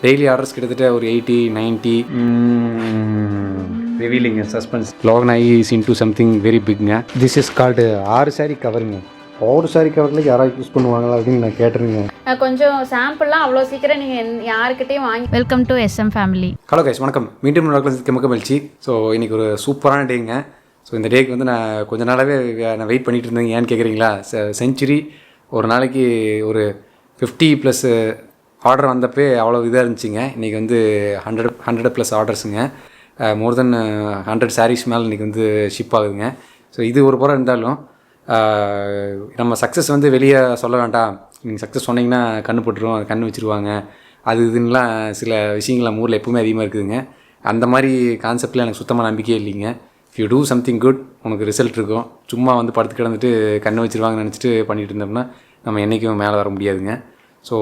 Daily orders கிட்டத்தட்ட ஒரு 80, 90. Revealing suspense. Loganayaki is into something very பிக்ங்க. திஸ் இஸ் கால்டு 6 சாரி கவருங்க. 6 சாரி கவரில் யாராவது யூஸ் பண்ணுவாங்களா அப்படின்னு நான் கேட்டுருங்க. கொஞ்சம் சாம்பிள்லாம் அவ்வளோ சீக்கிரம் நீங்கள் யாருக்கிட்டையும் வாங்கி. Welcome to SM family. Hello guys, வணக்கம். மீண்டும் மகிழ்ச்சி. ஸோ இன்றைக்கி ஒரு சூப்பரான டேங்க. ஸோ இந்த டேக்கு வந்து நான் கொஞ்ச நாளாகவே நான் வெயிட் பண்ணிகிட்டு இருந்தேங்க. ஏன்னு கேட்குறீங்களா? செஞ்சுரி ஒரு நாளைக்கு ஒரு 50+ ஆர்டர் வந்தப்போ அவ்வளோ இதாக இருந்துச்சுங்க. இன்றைக்கி வந்து 100+ ஆர்டர்ஸுங்க. மோர் தென் 100 சாரீஸ் மேலே இன்றைக்கி வந்து ஷிப் ஆகுதுங்க. ஸோ இது ஒரு புறம் இருந்தாலும் நம்ம சக்ஸஸ் வந்து வெளியே சொல்ல வேண்டாம். நீங்கள் சக்ஸஸ் சொன்னீங்கன்னா கண்ணு போட்டுருவோம், கண்ணு வச்சுருவாங்க, அது இதுன்னெலாம் சில விஷயங்கள் நம்ம ஊரில் எப்பவுமே அதிகமாக இருக்குதுங்க. அந்த மாதிரி கான்செப்டில் எனக்கு சுத்தமாக நம்பிக்கையே இல்லைங்க. If you do something good, உனக்கு ரிசல்ட் இருக்கும். சும்மா வந்து படுத்து கிடந்துட்டு கண்ணு வச்சுருவாங்கன்னு நினச்சிட்டு பண்ணிகிட்டு இருந்தோம்னா நம்ம என்றைக்கும் மேலே வர முடியாதுங்க. ஸோ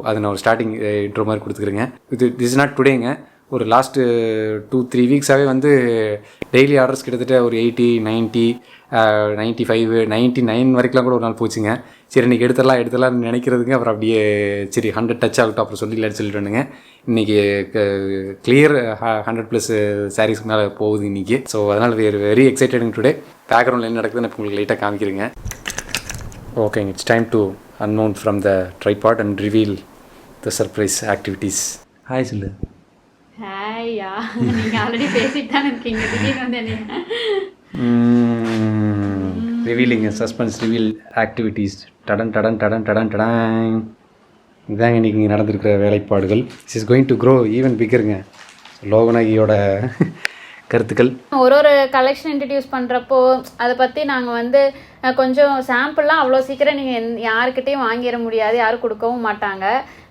அது நான் ஒரு ஸ்டார்டிங் இன்ட்ரோ மாதிரி கொடுத்துக்கிறேங்க. திஸ் இஸ் நாட் டுடேங்க. ஒரு லாஸ்ட்டு 2-3 வீக்ஸாகவே வந்து டெய்லி ஆர்டர்ஸ் கிட்டத்தட்ட ஒரு 80, 90, 95, 99 வரைக்கும்லாம் கூட ஒரு நாள் போச்சுங்க. சரி இன்றைக்கி எடுத்துடலாம்னு நினைக்கிறதுங்க. அப்புறம் அப்படியே சரி 100 டச் ஆகட்டும் அப்புறம் சொல்லிட்டு வந்துங்க. இன்றைக்கி கிளியர் 100+ சாரீஸ்க்கு மேலே போகுது இன்றைக்கி. ஸோ அதனால் வெரி எக்ஸைட்டடிங் டுடே. பேக்ரவுண்டில் என்ன நடக்குதுன்னு இப்போ உங்களுக்கு லைட்டாக காமிக்கிறேங்க. ஓகேங்க, it's time to unmount from the tripod and reveal the surprise activities. Hi சொல்லு. ஹாய்யா, நீங்கள் ஆல்ரெடி பேசிட்டு தான் இருக்கீங்க. திடீர்னு வந்து என்ன ரிவீலிங் சஸ்பென்ஸ் ரிவீல் ஆக்டிவிட்டீஸ். டடன் டடன் டடன் டடன் டடாங். இதுதாங்க இன்றைக்கி இங்கே நடந்திருக்கிற வேலைப்பாடுகள். It's is going to grow even பிக்கருங்க. லோகநாயகியோட கருத்துக்கள். ஒரு கலெக்ஷன் இன்ட்ரடியூஸ் பண்ணுறப்போ அதை பற்றி நாங்கள் வந்து கொஞ்சம் சாம்பிள்லாம் அவ்வளோ சீக்கிரம் நீங்கள் யாருக்கிட்டையும் வாங்கிட முடியாது, யாரும் கொடுக்கவும் மாட்டாங்க.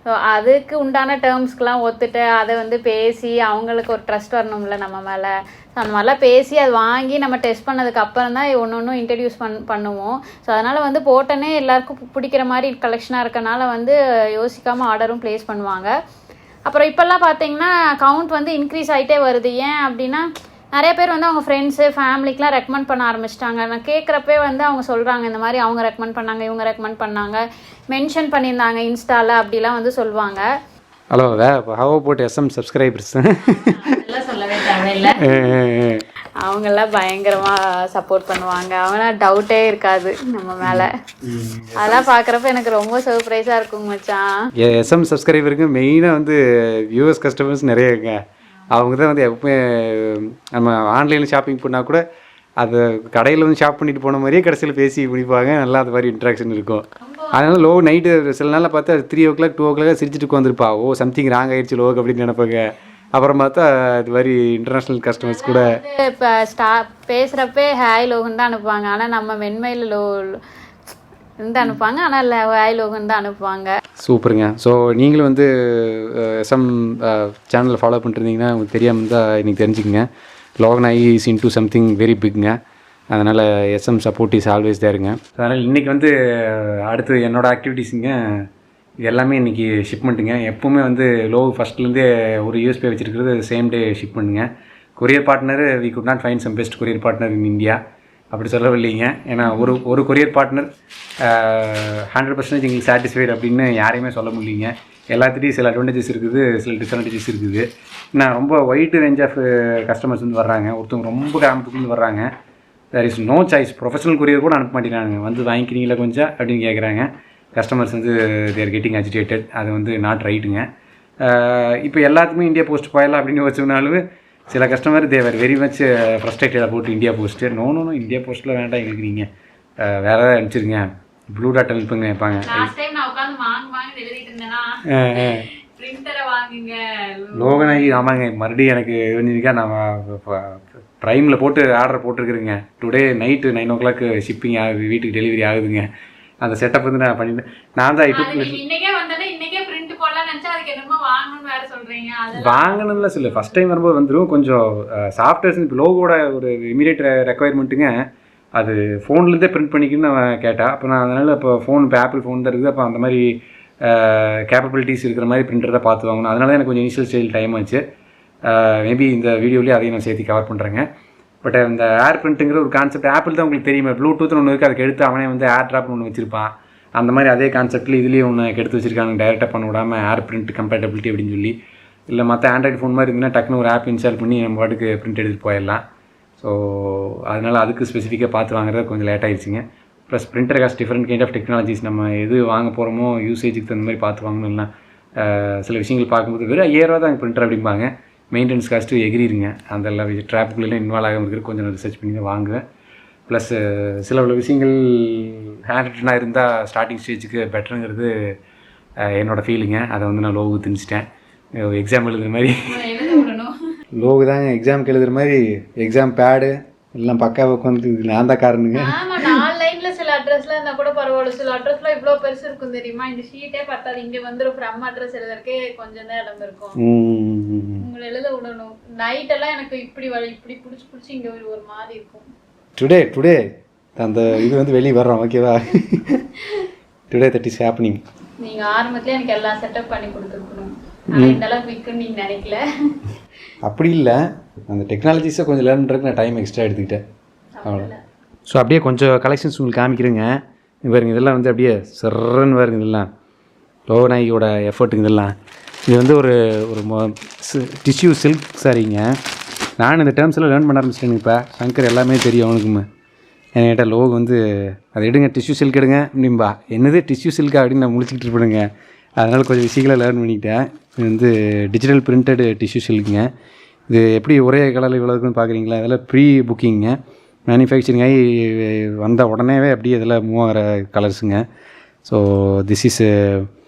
ஸோ அதுக்கு உண்டான டேர்ம்ஸ்க்கெலாம் ஒத்துட்டு அதை வந்து பேசி அவங்களுக்கு ஒரு ட்ரஸ்ட் வரணும்ல நம்ம மேலே. ஸோ அந்த மாதிரிலாம் பேசி அதை வாங்கி நம்ம டெஸ்ட் பண்ணதுக்கு அப்புறம் தான் ஒன்று இன்ட்ரடியூஸ் பண்ணுவோம். ஸோ அதனால் வந்து போட்டோன்னே எல்லாருக்கும் பிடிக்கிற மாதிரி கலெக்ஷனாக இருக்கனால வந்து யோசிக்காமல் ஆர்டரும் ப்ளேஸ் பண்ணுவாங்க. அப்புறம் இப்போல்லாம் பார்த்தீங்கன்னா கவுண்ட் வந்து இன்க்ரீஸ் ஆகிட்டே வருது. ஏன் அப்படின்னா நிறைய பேர் வந்து அவங்க ஃப்ரெண்ட்ஸு ஃபேமிலிக்கெலாம் ரெக்கமெண்ட் பண்ண ஆரம்பிச்சிட்டாங்க. நான் கேட்குறப்பே வந்து அவங்க சொல்கிறாங்க இந்த மாதிரி அவங்க ரெக்கமெண்ட் பண்ணாங்க, இவங்க ரெக்கமெண்ட் பண்ணாங்க, மென்ஷன் பண்ணியிருந்தாங்க இன்ஸ்டாவில் அப்படிலாம் வந்து சொல்லுவாங்க. Hello how about SM subscribers? அதெல்லாம் சொல்லவே தேவையில்லை. அவங்கெல்லாம் பயங்கரமாக சப்போர்ட் பண்ணுவாங்க. அவனா டவுட்டே இருக்காது நம்ம மேலே. அதெல்லாம் பார்க்குறப்ப எனக்கு ரொம்ப சர்ப்ரைஸாக இருக்குங்க மச்சான். SM சப்ஸ்கிரைபருக்கு மெயினாக வந்து வியூவர்ஸ் கஸ்டமர்ஸ் நிறைய இருங்க. அவங்க தான் வந்து எப்பவுமே நம்ம ஆன்லைனில் ஷாப்பிங் பண்ணால் கூட அது கடையில் வந்து ஷாப் பண்ணிட்டு போன மாதிரியே கடைசியில் பேசி முடிப்பாங்க. நல்லா அது மாதிரி இன்ட்ராக்ஷன் இருக்கும். அதனால நைட்டு சில நாளில் பார்த்தா 3 o'clock 2 o'clock சிரிச்சிட்டு உட்காந்துருப்பா. ஓ சம்திங் ராங் ஆயிடுச்சு லோக் அப்படின்னு நினைப்பாங்க. அப்புறம் பார்த்தா இது மாதிரி இன்டர்நேஷ்னல் கஸ்டமர்ஸ் கூட இப்போ பேசுகிறப்பே ஹாய் லோகன் தான் அனுப்புவாங்க. ஆனால் நம்ம வெண்மையில் இருந்து அனுப்புவாங்க. ஆனால் ஹாய் லோகன் தான் அனுப்புவாங்க. சூப்பருங்க. ஸோ நீங்களும் வந்து SM சேனலில் ஃபாலோ பண்ணிருந்தீங்கன்னா உங்களுக்கு தெரியாமல் தான் இன்றைக்கி தெரிஞ்சுக்கங்க. Loganayaki is into something very பிக்ங்க. அதனால் SM சப்போர்ட் இஸ் ஆல்வேஸ் தேருங்க. அதனால் இன்றைக்கி வந்து அடுத்து என்னோடய ஆக்டிவிட்டீஸுங்க இது எல்லாமே இன்றைக்கி ஷிப்மெண்ட்டுங்க. எப்போவுமே வந்து ஃபஸ்ட்லேருந்தே ஒரு USP வச்சுருக்கிறது சேம் டே ஷிப்மெண்ட்டுங்க. Courier partner we could not find some best courier partner in India அப்படி சொல்லவில்லைங்க. ஏன்னா ஒரு கொரியர் பார்ட்னர் 100% எங்களுக்கு சாட்டிஸ்ஃபைடு அப்படின்னு யாரையுமே சொல்ல முடியலைங்க. எல்லாத்துலேயும் சில அட்வான்டேஜஸ் இருக்குது, சில டிஸ்அட்வான்டேஜஸ் இருக்குது. நான் ரொம்ப ஒயிட் ரேஞ்ச் ஆஃப் கஸ்டமர்ஸ் வந்து வர்றாங்க. ஒருத்தவங்க ரொம்ப கிராமத்துக்குள்ளே வர்றாங்க. There is no choice. Professional courier கூட அனுப்ப மாட்டேங்கிறாங்க. வந்து வாங்கிக்கிறீங்களா கொஞ்சம் அப்படின்னு கேட்குறாங்க. கஸ்டமர்ஸ் வந்து தேர் கெட்டிங் அஜிடேட்டட். அது வந்து நாட் ரைட்டுங்க. இப்போ எல்லாத்துக்குமே இந்தியா போஸ்ட் போயிடலாம் அப்படின்னு வச்சோம்னாலும் சில customer they are very much frustrated about India post. No India போஸ்ட்டில் வேண்டாம் எங்களுக்கு, நீங்கள் வேறு ஏதாவது அனுப்பிச்சிருங்க, ப்ளூ டாட் அனுப்புங்க கேட்பாங்க. லோகநாயகி ஆமாங்க, மறுபடியும் எனக்கு தெரிஞ்சிருக்கா. நான் ப்ரைமில் போட்டு ஆர்டர் போட்டிருக்குறேங்க. டுடே நைட்டு 9 o'clock ஷிப்பிங் ஆகுது, வீட்டுக்கு டெலிவரி ஆகுதுங்க. அந்த செட்டப் வந்து நான் பண்ணிட்டேன். நான் தான் வாங்கணும்ல சொல்லு. ஃபஸ்ட் டைம் வரும்போது வந்துடும் கொஞ்சம் சாஃப்ட்வேர்ஸ். இப்போ லோகோட ஒரு இமீடியட் ரெக்குயர்மெண்ட்டுங்க. அது ஃபோன்லேருந்தே பிரிண்ட் பண்ணிக்கணும்னு நான் கேட்டேன். அப்போ நான் அதனால் இப்போ ஆப்பிள் ஃபோன் தான் இருக்குது. அப்போ அந்த மாதிரி கேப்பபிலிட்டிஸ் இருக்கிற மாதிரி பிரிண்டர் தான் பார்த்து வாங்கணும். அதனால தான் எனக்கு கொஞ்சம் இனிஷியல் ஸ்டேஜ் டைம் ஆச்சு. மேபி இந்த வீடியோலேயே அதையும் நான் சேர்த்து கவர் பண்ணுறேங்க. பட் இந்த ஏர் பிரிண்ட்டுங்கிற ஒரு கான்செப்ட் ஆப்பிள் தான் உங்களுக்கு தெரியுமா. ப்ளூடூத்னு ஒன்று இருக்குது, அதுக்கு எடுத்து அவனே வந்து ஏர் ட்ராப்னு ஒன்று வச்சுருப்பான். அந்த மாதிரி அதே கான்செப்ட்டில் இதுலேயும் ஒன்று கெடுத்து வச்சுருக்காங்க, டைரெக்டாக பண்ண விடாமல் ஏர் பிரிண்ட் கம்பேட்டபிலிட்டி அப்படின்னு சொல்லி. இல்லை மற்ற ஆண்ட்ராய்டு ஃபோன் மாதிரி இருந்துன்னா டக்குன்னு ஒரு ஆப் இன்ஸ்டால் பண்ணி நம்ம பாட்டுக்கு பிரிண்ட் எடுத்துகிட்டு போயிடலாம். ஸோ அதனால் அதுக்கு ஸ்பெசிஃபிக்காக பார்த்து வாங்குறது கொஞ்சம் லேட் ஆகிடுச்சிங்க. Plus printer cost different kind of technologies, நம்ம எது வாங்க போகிறோமோ யூசேஜுக்கு தகுந்த மாதிரி பார்த்து வாங்கணும். இல்லைனா சில விஷயங்கள் பார்க்கும்போது வெறும் 5000 ரூபா தான் பிரிண்டர் அப்படிம்பாங்க, மெயின்டெனன்ஸ் காஸ்ட்டு எகிரிருங்க. அந்த ட்ராப்புக்குள்ளே இன்வால்வ் ஆகாமல் இருக்கிற கொஞ்சம் ரிசர்ச் பண்ணி தான் வாங்குவேன். ப்ளஸ் சில உள்ள விஷயங்கள் ஹேண்ட் ரிட்டனாக இருந்தால் ஸ்டார்டிங் ஸ்டேஜுக்கு பெட்டருங்கிறது என்னோடய ஃபீலிங்க. அதை வந்து நான் லோகு திணிச்சிட்டேன். எக்ஸாம் எழுதுகிற மாதிரி லோகு தாங்க எக்ஸாமுக்கு எழுதுகிற மாதிரி எக்ஸாம் பேடு எல்லாம் பக்காவாக உட்காந்து நான் தான் காரணங்க. சில அட்ரஸ்ல இருந்தா கூட பரவாயில்ல, சில அட்ரஸ்ல இவ்வளவு பெருசு இருக்கும் தெரியுமா, இந்த ஷீட்டே பத்தாது. இங்க வந்து ஒரு ஃப்ரம் அட்ரஸ் எழுதுறதுக்கே கொஞ்சம் தான் இடம் இருக்கும். உங்களை எழுத விடணும். நைட் எல்லாம் எனக்கு இப்படி புடிச்சு இங்க ஒரு மாதிரி இருக்கும். டுடே அந்த இது வந்து வெளியே வர்றோம், ஓகேவா? Today that is happening. நீங்க ஆரம்பத்திலே எனக்கு எல்லாம் செட்டப் பண்ணி கொடுத்துருக்கணும். இந்த அளவுக்கு விற்குன்னு நீங்க நினைக்கல. அப்படி இல்லை, அந்த டெக்னாலஜிஸை கொஞ்சம் லேர்ன் பண்ணுறதுக்கு நான் டைம் எக்ஸ்ட்ரா எடுத்துக்கிட்டேன், அவ்வளோ. ஸோ அப்படியே கொஞ்சம் கலெக்ஷன்ஸ் உங்களுக்கு காமிக்கிறேங்க. பாருங்க, இதெல்லாம் வந்து அப்படியே சர்றன்னு பாருங்க, இதெல்லாம் லோகநாயகியோட எஃபர்ட்டுங்க. இதெல்லாம் இது வந்து ஒரு டிஷ்யூ சில்க் சாரிங்க. நான் இந்த டேர்ம்ஸில் லேர்ன் பண்ண ஆரம்பிச்சிட்டேங்க. இப்போ சங்கர் எல்லாமே தெரியும் அவனுக்குமே. என்கிட்ட லோகு வந்து அதை எடுங்க, டிஷ்யூ சில்க் எடுங்க அப்படின்பா. என்னது டிஷ்யூ சில்கா அப்படின்னு நான் முடிச்சுக்கிட்டு இருப்பேனுங்க. அதனால் கொஞ்சம் விஷயங்களை லேர்ன் பண்ணிக்கிட்டேன். இது வந்து டிஜிட்டல் பிரிண்டட் டிஷ்யூ சில்க்குங்க. இது எப்படி ஒரே கலரில் இவ்வளோ இருக்குன்னு பார்க்குறீங்களா? இதெல்லாம் ப்ரீ புக்கிங்க, மேனுஃபேக்சரிங் ஆகி வந்த உடனேவே அப்படியே இதில் மூவ் ஆகிற கலர்ஸுங்க. So this is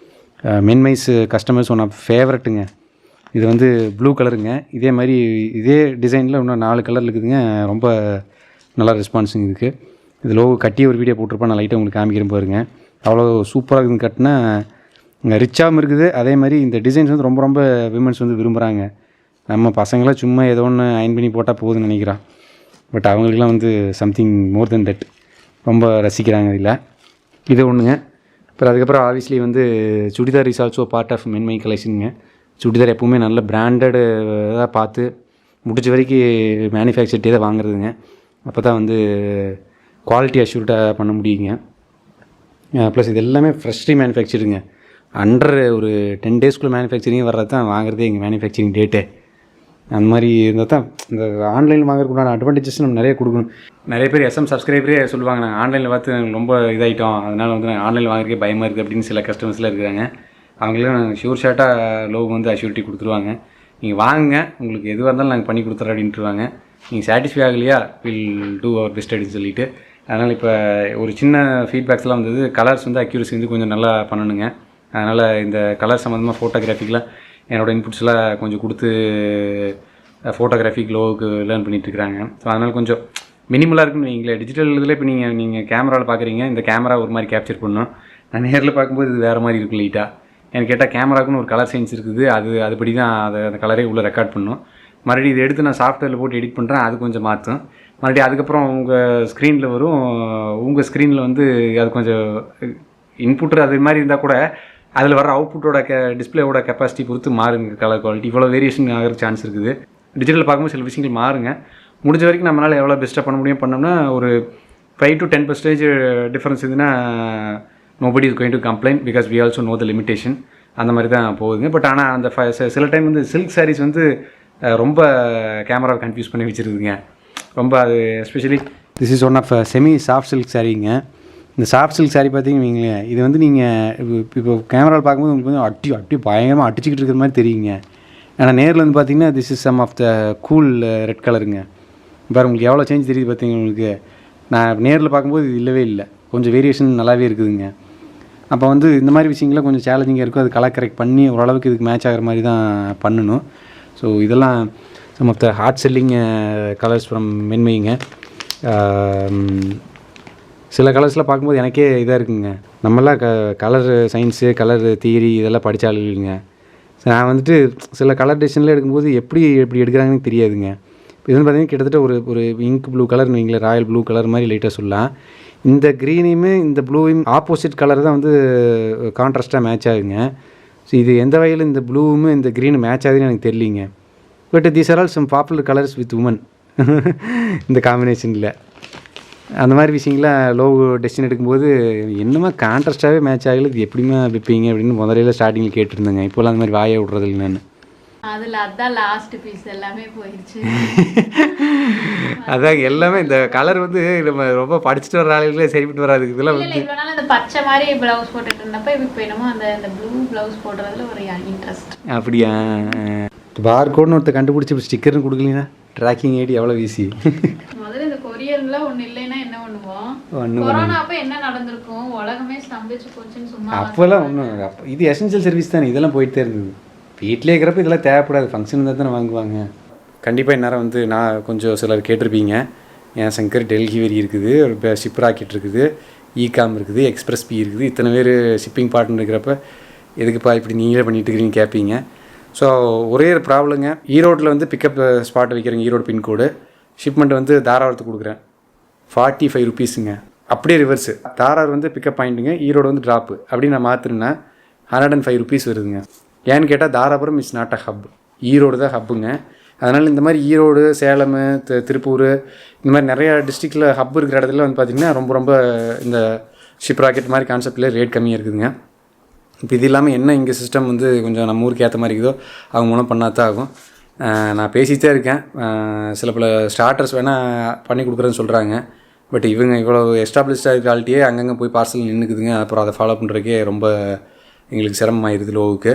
Menmai's customers one of ஃபேவரட்டுங்க. இது வந்து ப்ளூ கலருங்க. இதே மாதிரி இதே டிசைனில் இன்னும் 4 கலர் இருக்குதுங்க. ரொம்ப நல்லா ரெஸ்பான்ஸுங்க இதுக்கு. இது லோகோ கட்டி ஒரு வீடியோ போட்டிருப்பேன், நான் லைட்டாக உங்களுக்கு காமிக்கிறேன் பாருங்க. அவ்வளோ சூப்பராக இருக்குதுன்னு கட்டினா ரிச்சாகவும் இருக்குது. அதே மாதிரி இந்த டிசைன்ஸ் வந்து ரொம்ப விமன்ஸ் வந்து விரும்புகிறாங்க. நம்ம பசங்களாம் சும்மா ஏதோ ஒன்று அயன் பண்ணி போட்டால் போகுதுன்னு நினைக்கிறான். பட் அவங்களுக்குலாம் வந்து சம்திங் மோர் தென் தட் ரொம்ப ரசிக்கிறாங்க இதில். இது ஒன்றுங்க. அப்புறம் அதுக்கப்புறம் ஆப்வியஸ்லி வந்து chudidar is also part of Menmai கலெக்ஷனுங்க. சுடிதார் எப்போவுமே நல்ல பிராண்டடு இதாக பார்த்து முடிச்ச வரைக்கும் மேனுஃபேக்சர்ட்டே தான் வாங்குறதுங்க. அப்போ தான் வந்து குவாலிட்டி அஷ்யூர்டாக பண்ண முடியுங்க. ப்ளஸ் இது எல்லாமே ஃப்ரெஷ்லி மேனுஃபேக்சருங்க. அண்டர் ஒரு 10 டேஸ்க்குள்ளே மேனுஃபேக்சரிங் வர்றது தான் வாங்குறதே எங்கள் மேனுஃபேக்சரிங் டேட்டே. அந்த மாதிரி இருந்தால் தான் இந்த ஆன்லைனில் வாங்குறதுக்குண்டான அட்வான்டேஜஸ் நம்ம நிறைய கொடுக்கணும். நிறைய பேர் SM சப்ஸ்கிரைபரே சொல்லுவாங்க, நாங்கள் ஆன்லைனில் பார்த்து ரொம்ப இதாகிட்டோம், அதனால் வந்து நாங்கள் ஆன்லைனில் வாங்குறதுக்கே பயமாக இருக்குது அப்படின்னு சில கஸ்டமர்ஸ்லாம் இருக்கிறாங்க. அவங்களும் நாங்கள் ஷூர் ஷார்ட்டாக லோகு வந்து அஷ்யூரிட்டி கொடுத்துருவாங்க. நீங்கள் வாங்குங்க, உங்களுக்கு எதுவாக இருந்தாலும் நாங்கள் பண்ணி கொடுத்துறோம் அப்படின்ட்டுருவாங்க. நீங்கள் சாட்டிஸ்ஃபை ஆகலையா, வில் டூ அவர் பெஸ்ட் அப்படின்னு சொல்லிட்டு. அதனால் இப்போ ஒரு சின்ன ஃபீட்பேக்ஸ்லாம் வந்தது, கலர்ஸ் வந்து அக்யூரசி வந்து கொஞ்சம் நல்லா பண்ணணுங்க. அதனால் இந்த கலர் சம்மந்தமாக ஃபோட்டோகிராஃபிக்கெலாம் என்னோடய இன்புட்ஸ்லாம் கொஞ்சம் கொடுத்து ஃபோட்டோகிராஃபிக் லோவுக்கு லேர்ன் பண்ணிகிட்ருக்குறாங்க. ஸோ அதனால் கொஞ்சம் மினிமலாக இருக்குன்னு வைங்களேன். டிஜிட்டல் இதில் இப்போ நீங்கள் கேமராவில் பார்க்குறீங்க, இந்த கேமரா ஒரு மாதிரி கேப்சர் பண்ணணும். நான் நேரில் பார்க்கும்போது இது வேறு மாதிரி இருக்கும் லைட்டாக. எனக்கு கேட்டால் கேமராக்குன்னு ஒரு கலர் சயின்ஸ் இருக்குது, அதுபடி தான் அந்த கலரே உள்ளே ரெக்கார்ட் பண்ணணும். மறுபடியும் இதை எடுத்து நான் சாஃப்ட்வேரில் போட்டு எடிட் பண்ணுறேன், அது கொஞ்சம் மாற்றும். மறுபடியும் அதுக்கப்புறம் உங்கள் ஸ்க்ரீனில் வரும். உங்கள் ஸ்க்ரீனில் வந்து அது கொஞ்சம் இன்புட்டு அது மாதிரி இருந்தால் கூட அதில் வர அவுட்புட்டோட டிஸ்பிளேவோட கெப்பாசிட்டி பொறுத்து மாறுங்க கலர் குவாலிட்டி. இவ்வளோ வேரியேஷன் ஆகிற சான்ஸ் இருக்குது. டிஜிட்டல் பார்க்கும்போது சில விஷயங்கள் மாறுங்க. முடிஞ்ச வரைக்கும் நம்மளால் எவ்வளோ பெஸ்ட்டாக பண்ண முடியும் பண்ணோம்னா ஒரு 5 to 10% டிஃப்ரென்ஸ் இதுன்னா nobody is going to complaint because we also know the limitation. அந்த மாதிரி தான் போகுதுங்க. பட் ஆனால் அந்த சில டைம் வந்து சில்க் சாரீஸ் வந்து ரொம்ப கேமராவை கன்ஃபியூஸ் பண்ணி வச்சுருக்குங்க. ரொம்ப அது especially this is one of semi soft silk சாரீங்க. இந்த சாஃப்ட் சில்க் சாரீ பார்த்தீங்கன்னு வைங்களேன், இது வந்து நீங்கள் இப்போ கேமராவில் பார்க்கும்போது உங்களுக்கு வந்து அட்டி பயங்கரமாக அடிச்சிக்கிட்டு இருக்கிற மாதிரி தெரியுங்க. ஆனால் நேரில் வந்து பார்த்தீங்கன்னா this is some of the cool red கலருங்க. பாரு உங்களுக்கு எவ்வளோ சேஞ்ச் தெரியுது பார்த்தீங்க உங்களுக்கு. நான் நேரில் பார்க்கும்போது இது இல்லவே இல்லை, கொஞ்சம் வேரியேஷன் நல்லாவே இருக்குதுங்க. அப்போ வந்து இந்த மாதிரி விஷயங்கள்லாம் கொஞ்சம் சேலஞ்சிங்காக இருக்கும். அது கலர் கரெக்ட் பண்ணி ஓரளவுக்கு இதுக்கு மேட்ச் ஆகிற மாதிரி தான் பண்ணணும். ஸோ இதெல்லாம் some of the hard selling colours from மென்மைங்க. சில கலர்ஸ்லாம் பார்க்கும்போது எனக்கே இதாக இருக்குங்க, நம்மளாம் கலர் சயின்ஸு கலர் தியரி இதெல்லாம் படித்தாலும் இல்லைங்க. நான் வந்துட்டு சில கலர் டிசைனில் எடுக்கும்போது எப்படி எடுக்கிறாங்கன்னு தெரியாதுங்க. இப்போ இது வந்து பார்த்திங்கன்னா கிட்டத்தட்ட ஒரு இங்க் ப்ளூ கலர்னு வைங்களேன், ராயல் ப்ளூ கலர் மாதிரி லைட்டாக சொல்லலாம். இந்த க்ரீனையுமே இந்த ப்ளூவையும் ஆப்போசிட் கலர் தான் வந்து கான்ட்ராஸ்ட்டாக மேட்ச் ஆகுங்க. ஸோ இது எந்த வகையில் இந்த ப்ளூவும் இந்த க்ரீனு மேட்ச் ஆகுதுன்னு எனக்கு தெரியலிங்க. But these are all some popular colours with woman இந்த காம்பினேஷனில். அந்த மாதிரி விஷயங்களாம் லோ டெசிஷன் எடுக்கும்போது என்னமா கான்ட்ராஸ்டாகவே மேட்ச் ஆகல, இது எப்படிமா விற்பீங்க அப்படின்னு முதல்ல ஸ்டார்டிங்கில் கேட்டிருந்தேங்க. இப்போலாம் அந்த மாதிரி வாயை விட்றது இல்லை நான். அதில் அதான் லாஸ்ட் பீஸ் எல்லாமே போயிடுச்சு. அதான் எல்லாமே இந்த கலர் வந்து நம்ம ரொம்ப படிச்சுட்டு வர ஆளுகளே சரிப்பட்டு வராது. இதெல்லாம் இல்லை இவ்வளோ நாள் அந்த பச்சை மாதிரி ப்ளவுஸ் போட்டுட்டு இருந்தப்போ இப்போ என்னமோ அந்த ப்ளூ ப்ளவுஸ் போடுறதுல ஒரு இன்ட்ரெஸ்ட். அப்படியா? பார் கோட்னு ஒருத்தர் கண்டுபிடிச்சி இப்போ ஸ்டிக்கர்னு கொடுக்கலீங்கன்னா ட்ராக்கிங் ஐடி எவ்வளோ ஈஸி. முதல்ல இந்த கொரியர்லாம் ஒன்று இல்லைன்னா என்ன பண்ணுவோம்? கொரோனா அப்போ என்ன நடந்திருக்கும்? உலகமே ஸ்தம்பிச்சு போச்சுன்னு சும்மா. அப்போல்லாம் ஒன்றும் அப்போ இது எசென்ஷியல் சர்வீஸ் தானே, இதெல்லாம் போயிட்டே இருந்தது. வீட்டிலே இருக்கிறப்ப இதெல்லாம் தேவைப்படாது, ஃபங்க்ஷன் தான் தானே வாங்குவாங்க. கண்டிப்பாக இந்நேரம் வந்து நான் கொஞ்சம் சிலர் கேட்டிருப்பீங்க, என் சங்கர் டெல்லி வெரி இருக்குது, ஒரு ஷிப் ராக்கெட் இருக்குது, இகாம் இருக்குது, எக்ஸ்பிரஸ் பி இருக்குது, இத்தனை பேர் ஷிப்பிங் பார்ட்னர் இருக்கிறப்ப எதுக்குப்பா இப்படி நீங்களே பண்ணிட்டு இருக்கிறீங்க கேட்பீங்க. ஸோ ஒரே ஒரு ப்ராப்ளங்க, ஈரோட்டில் வந்து பிக்கப் ஸ்பாட் வைக்கிறேங்க, ஈரோடு பின்கோடு. ஷிப்மெண்ட் வந்து தாராவரத்துக்கு கொடுக்குறேன், 45 ருபீஸுங்க. அப்படியே ரிவர்ஸு, தாரார் வந்து பிக்கப் பாயிண்ட்டுங்க, ஈரோடு வந்து ட்ராப்பு. அப்படி நான் மாற்றினேன்னா 105 ருபீஸ் வருதுங்க. ஏன்னு கேட்டால் Dharapuram is not a hub, Erode தான் ஹப்புங்க. அதனால் இந்த மாதிரி ஈரோடு, சேலம், திருப்பூர், இந்த மாதிரி நிறையா டிஸ்ட்ரிக்டில் ஹப் இருக்கிற இடத்துல வந்து பார்த்திங்கன்னா ரொம்ப இந்த ஷிப் ராக்கெட் மாதிரி கான்செப்டில் ரேட் கம்மியாக இருக்குதுங்க. இப்போ இது இல்லாமல் என்ன இங்கே சிஸ்டம் வந்து கொஞ்சம் நம்ம ஊருக்கு ஏற்ற மாதிரி இருக்குதோ அவங்க மூலம் பண்ணால் தான் ஆகும். நான் பேசிகிட்டே இருக்கேன், சில பல ஸ்டார்டர்ஸ் வேணால் பண்ணி கொடுக்குறேன்னு சொல்கிறாங்க. பட் இவங்க இவ்வளோ எஸ்டாப்ளிஷ்டாக குவாலிட்டியே அங்கங்கே போய் பார்சல் நின்றுக்குதுங்க. அப்புறம் அதை ஃபாலோ பண்ணுறதுக்கே ரொம்ப எங்களுக்கு சிரமமாயிருது லோவுக்கு.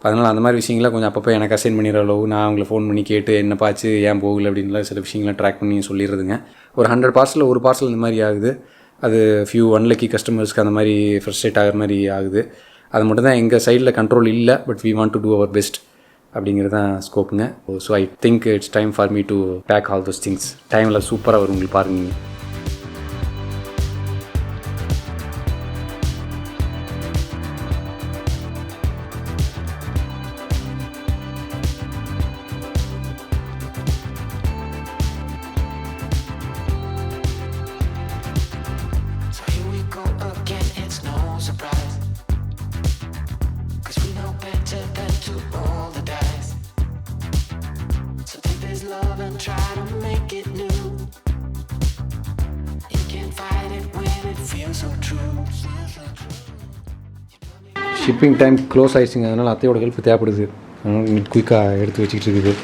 அதனால் அந்த மாதிரி விஷயங்கள்லாம் கொஞ்சம் அப்பப்போ எனக்கு அசைன் பண்ணிடுற லோவு, நான் அவங்கள ஃபோன் பண்ணி கேட்டு என்ன பாச்சு ஏன் போகல அப்படின்லாம் சில விஷயங்கள்லாம் ட்ராக் பண்ணி சொல்லிடுறதுங்க. ஒரு 100 பார்சலில் ஒரு பார்சல் இந்த மாதிரி ஆகுது. அது ஃபியூ அன்லக்கி கஸ்டமர்ஸ்க்கு அந்த மாதிரி ஃப்ரஸ்ட்ரேட் ஆகிற மாதிரி ஆகுது. அது மட்டும் தான் எங்கள் சைடில் கண்ட்ரோல் இல்லை. But we want to do our best அப்படிங்கிறது தான் ஸ்கோப்புங்க. So I think it's time for me to pack all those things. டைமில் சூப்பராக வரும், உங்களுக்கு பாருங்க. ஷிப்பிங் டைம் க்ளோஸ் ஆகிடுச்சுங்க, அதனால் அத்தையோட ஹெல்ப் தேவைப்படுது. அதனால் இன்னைக்கு குயிக்காக எடுத்து வச்சுக்கிட்டு இருக்குது.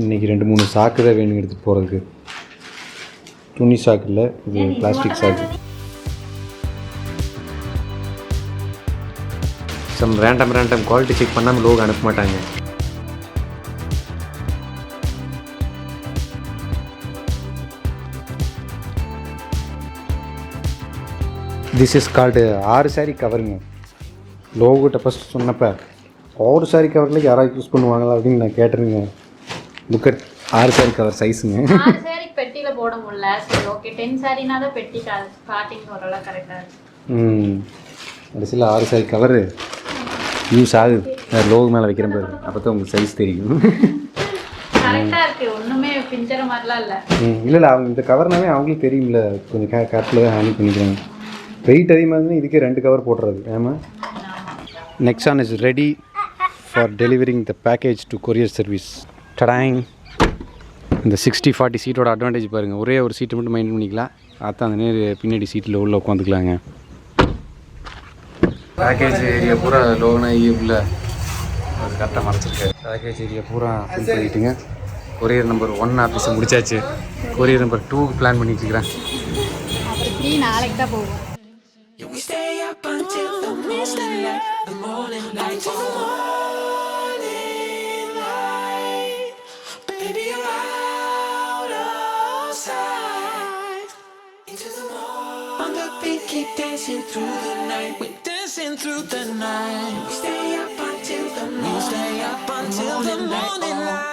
இன்றைக்கி 2-3 சாக்கு தான் வேணும் எடுத்துகிட்டு போகிறதுக்கு. துணி சாக்கு இல்லை, இது பிளாஸ்டிக் சாக்கு. சம் ரேண்டம் குவாலிட்டி செக் பண்ணாமல் லோகோ அனுப்ப மாட்டாங்க. திஸ் இஸ் கால்டு 6 சாரீ கவருங்க. லோகோட்ட ஃபஸ்ட் சொன்னப்போ 6 சாரீ கவரில் யாராவது யூஸ் பண்ணுவாங்களா அப்படின்னு நான் கேட்டுருங்க. லுக் அட் 6 சாரீ கவர் சைஸுங்க. 6 சாரீ பெட்டியில் போட முடியல. சரி ஓகே, 10 சாரீனா தான் பெட்டி ஸ்டார்டிங் ஓரளவு கரெக்டாக இருக்குது. கடைசியில் 6 சாரீ கவரு யூஸ் ஆகுது. லோகோ மேலே வைக்கிற பாரு, அப்போ தான் உங்களுக்கு சைஸ் தெரியும். கரெக்டாக இருக்குது, ஒன்றுமே பிஞ்சற மாதிரிலாம் இல்லை. இல்லை அவங்க இந்த கவர்னாவே அவங்களுக்கு தெரியும்ல, கொஞ்சம் கேர்ஃபுல்லாக தான் ஹேண்டில் பண்ணிக்கிறாங்க. வெயிட் அதிகமாக இருந்தால் இதுக்கே 2 கவர் போட்டுறது. ஆமாம். Nexon is ready for delivering the package to courier service. டடாங். இந்த 60-40 சீட்டோட அட்வான்டேஜ் பாருங்கள். ஒரே ஒரு சீட்டை மட்டும் மைண்ட் பண்ணிக்கலாம், அதான் அந்த நேர் பின்னாடி சீட்டில் உள்ள உட்காந்துக்கலாங்க. பேக்கேஜ் ஏரியா பூரா லோகனா உள்ள அது கரெக்டாக மறைச்சிருக்காரு. பேக்கேஜ் ஏரியா பூரா ஃபில் பண்ணிட்டுங்க. கொரியர் நம்பர் 1 ஆஃபீஸை முடிச்சாச்சு. கொரியர் நம்பர் 2க்கு பிளான் பண்ணிட்டு இருக்கிறேன். நாளைக்கு தான் போகும். We stay up until the morning light, till the morning light. Baby, you're out of sight. Into the morning. On the beat, keep dancing through the night. We're dancing through the night. We stay up until the morning. We stay up until the morning light.